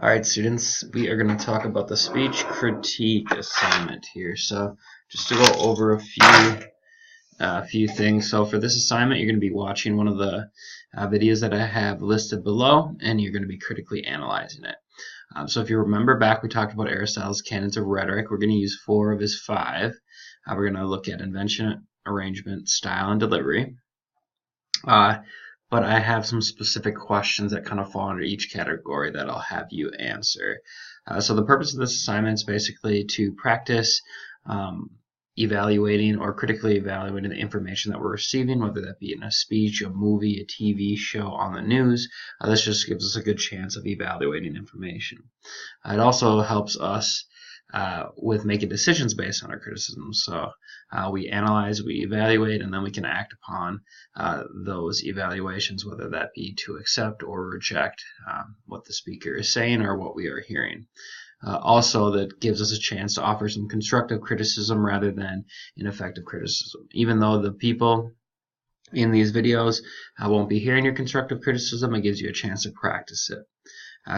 Alright students, we are going to talk about the speech critique assignment here. So just to go over a few things. So for this assignment you're going to be watching one of the videos that I have listed below, and you're going to be critically analyzing it. So if you remember back, we talked about Aristotle's canons of rhetoric. We're going to use 4 of his 5. We're going to look at invention, arrangement, style, and delivery. But I have some specific questions that kind of fall under each category that I'll have you answer. So the purpose of this assignment is basically to practice evaluating or critically evaluating the information that we're receiving, whether that be in a speech, a movie, a TV show, on the news. This just gives us a good chance of evaluating information. It also helps us with making decisions based on our criticism. So we analyze, we evaluate, and then we can act upon those evaluations, whether that be to accept or reject what the speaker is saying or what we are hearing. Also, that gives us a chance to offer some constructive criticism rather than ineffective criticism. Even though the people in these videos won't be hearing your constructive criticism, it gives you a chance to practice it.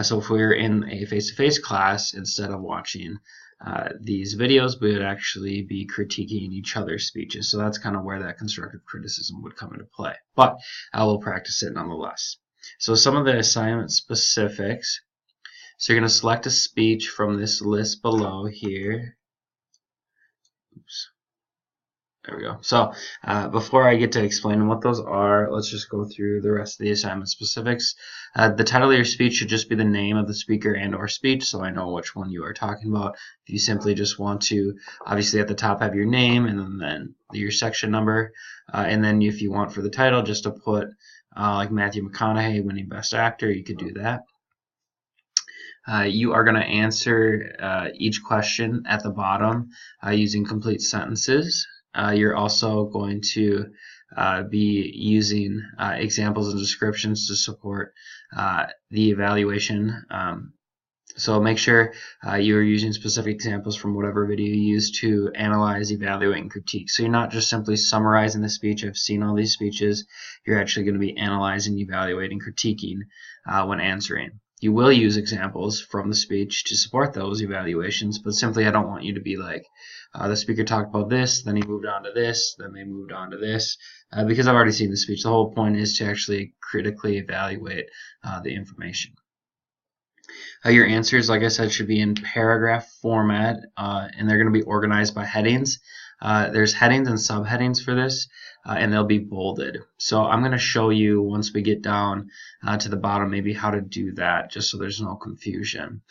So if we're in a face-to-face class, instead of watching these videos, we would actually be critiquing each other's speeches. So that's kind of where that constructive criticism would come into play. But I will practice it nonetheless. So some of the assignment specifics. So you're going to select a speech from this list below here. Oops. There we go. So before I get to explain what those are, let's just go through the rest of the assignment specifics. The title of your speech should just be the name of the speaker and or speech, so I know which one you are talking about. If you simply just want to, obviously at the top have your name and then your section number, and then if you want for the title just to put like Matthew McConaughey winning Best Actor, you could do that. You are going to answer each question at the bottom using complete sentences. You're also going to be using examples and descriptions to support the evaluation. So make sure you are using specific examples from whatever video you use to analyze, evaluate, and critique. So you're not just simply summarizing the speech. I've seen all these speeches. You're actually going to be analyzing, evaluating, critiquing when answering. You will use examples from the speech to support those evaluations, but simply I don't want you to be like, the speaker talked about this, then he moved on to this, then they moved on to this, because I've already seen the speech. The whole point is to actually critically evaluate the information. Your answers, like I said, should be in paragraph format, and they're going to be organized by headings. There's headings and subheadings for this, and they'll be bolded. So I'm going to show you once we get down to the bottom maybe how to do that, just so there's no confusion.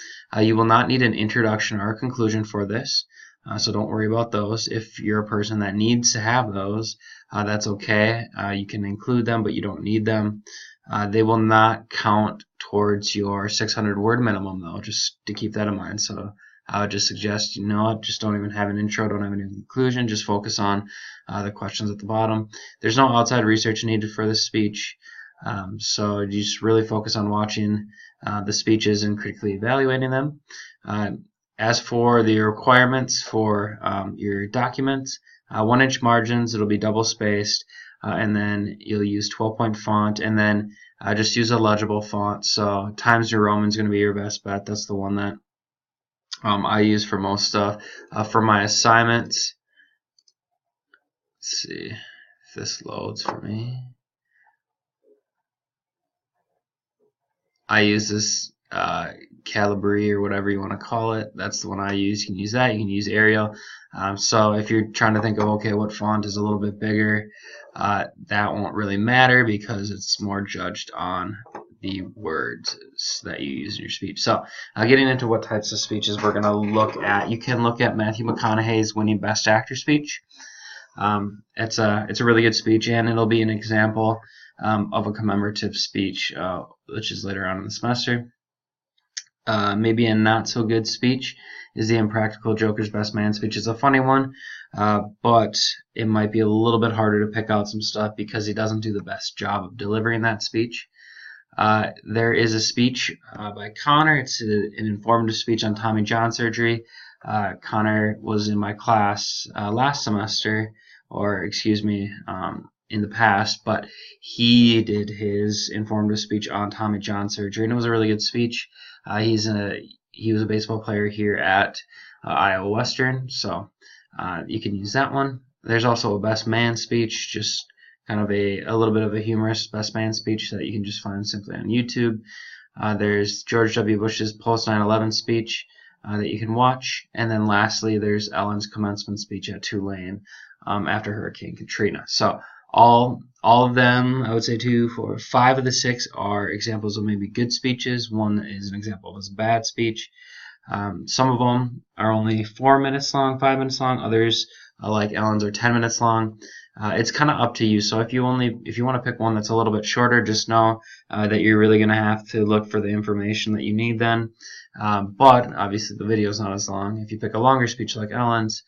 You will not need an introduction or a conclusion for this, so don't worry about those. If you're a person that needs to have those, that's okay. You can include them, but you don't need them. They will not count towards your 600 word minimum though, just to keep that in mind. So I would just suggest, just don't even have an intro, don't have any conclusion, just focus on the questions at the bottom. There's no outside research needed for this speech, so you just really focus on watching the speeches and critically evaluating them. As for the requirements for your documents, 1-inch margins, it'll be double spaced, and then you'll use 12-point font, and then just use a legible font. So Times New Roman is going to be your best bet. That's the one that I use for most stuff. For my assignments, let's see if this loads for me. I use this Calibri or whatever you want to call it. That's the one I use. You can use that. You can use Arial. So if you're trying to think of, okay, what font is a little bit bigger, that won't really matter because it's more judged on the words that you use in your speech. So getting into what types of speeches we're going to look at, you can look at Matthew McConaughey's winning Best Actor speech. It's a really good speech, and it'll be an example of a commemorative speech, which is later on in the semester. Maybe a not so good speech is the Impractical Joker's Best Man speech. It's a funny one, but it might be a little bit harder to pick out some stuff because he doesn't do the best job of delivering that speech. There is a speech by Connor. It's an informative speech on Tommy John surgery. Connor was in my class last semester, or excuse me, in the past, but he did his informative speech on Tommy John surgery, and it was a really good speech. He was a baseball player here at Iowa Western, so you can use that one. There's also a best man speech, just kind of a little bit of a humorous best man speech that you can just find simply on YouTube. There's George W. Bush's post 9/11 speech that you can watch, and then lastly, there's Ellen's commencement speech at Tulane after Hurricane Katrina. So all of them, I would say 2, 4, 5 of the 6 are examples of maybe good speeches. One is an example of a bad speech. Some of them are only 4 minutes long, 5 minutes long. Others, like Ellen's, are 10 minutes long. It's kind of up to you. So if you want to pick one that's a little bit shorter, just know that you're really going to have to look for the information that you need then. But obviously the video is not as long. If you pick a longer speech like Ellen's,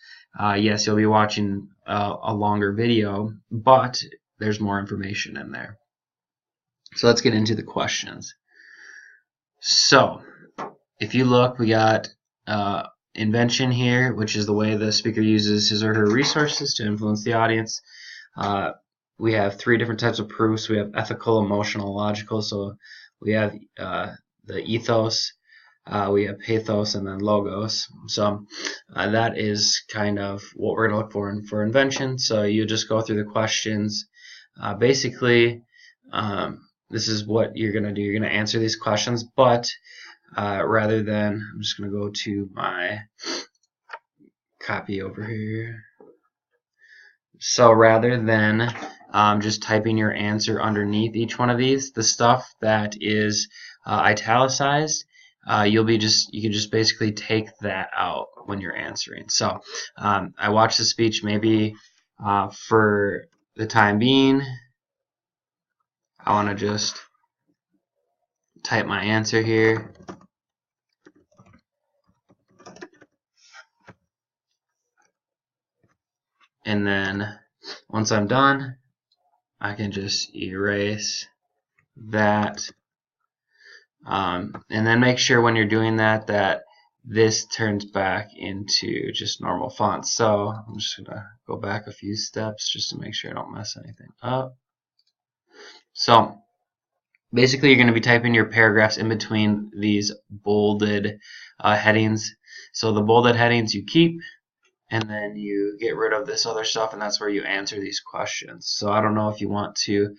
yes, you'll be watching a longer video, but there's more information in there. So let's get into the questions. So if you look, we got invention here, which is the way the speaker uses his or her resources to influence the audience. We have 3 different types of proofs. We have ethical, emotional, logical. So we have the ethos, we have pathos, and then logos. So that is kind of what we're going to look for invention. So you just go through the questions. Basically, this is what you're going to do. You're going to answer these questions, but rather than, I'm just going to go to my copy over here. So rather than just typing your answer underneath each one of these, the stuff that is italicized, you can just basically take that out when you're answering. So I watched the speech. Maybe for the time being, I want to just type my answer here. And then once I'm done, I can just erase that. And then make sure when you're doing that this turns back into just normal font. So I'm just going to go back a few steps just to make sure I don't mess anything up. So basically you're going to be typing your paragraphs in between these bolded headings. So the bolded headings you keep, and then you get rid of this other stuff, and that's where you answer these questions. So I don't know if you want to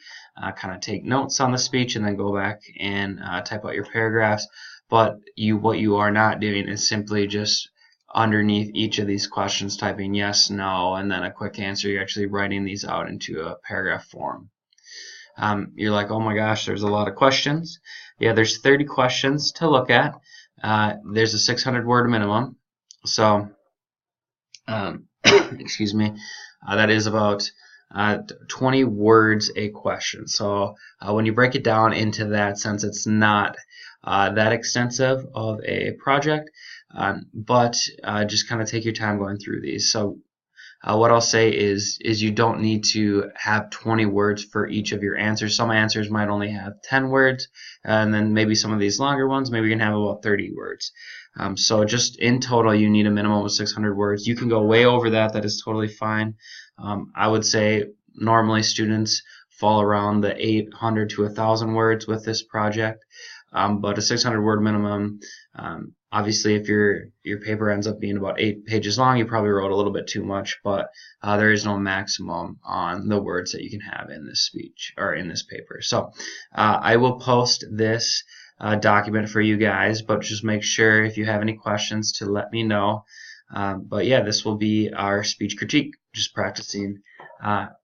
kind of take notes on the speech and then go back and type out your paragraphs, but what you are not doing is simply just underneath each of these questions typing yes, no, and then a quick answer. You're actually writing these out into a paragraph form. You're like, oh my gosh, there's a lot of questions. Yeah, there's 30 questions to look at. There's a 600 word minimum. So excuse me, that is about 20 words a question. So when you break it down into that, since it's not that extensive of a project, but just kind of take your time going through these. So what I'll say is you don't need to have 20 words for each of your answers. Some answers might only have 10 words, and then maybe some of these longer ones, maybe you can have about 30 words. So just in total, you need a minimum of 600 words. You can go way over that. That is totally fine. I would say normally students fall around the 800 to 1,000 words with this project, but a 600 word minimum. Obviously, if your paper ends up being about 8 pages long, you probably wrote a little bit too much, but there is no maximum on the words that you can have in this speech or in this paper. So I will post this document for you guys, but just make sure if you have any questions to let me know. But yeah, this will be our speech critique, just practicing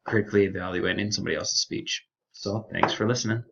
critically evaluating somebody else's speech. So thanks for listening.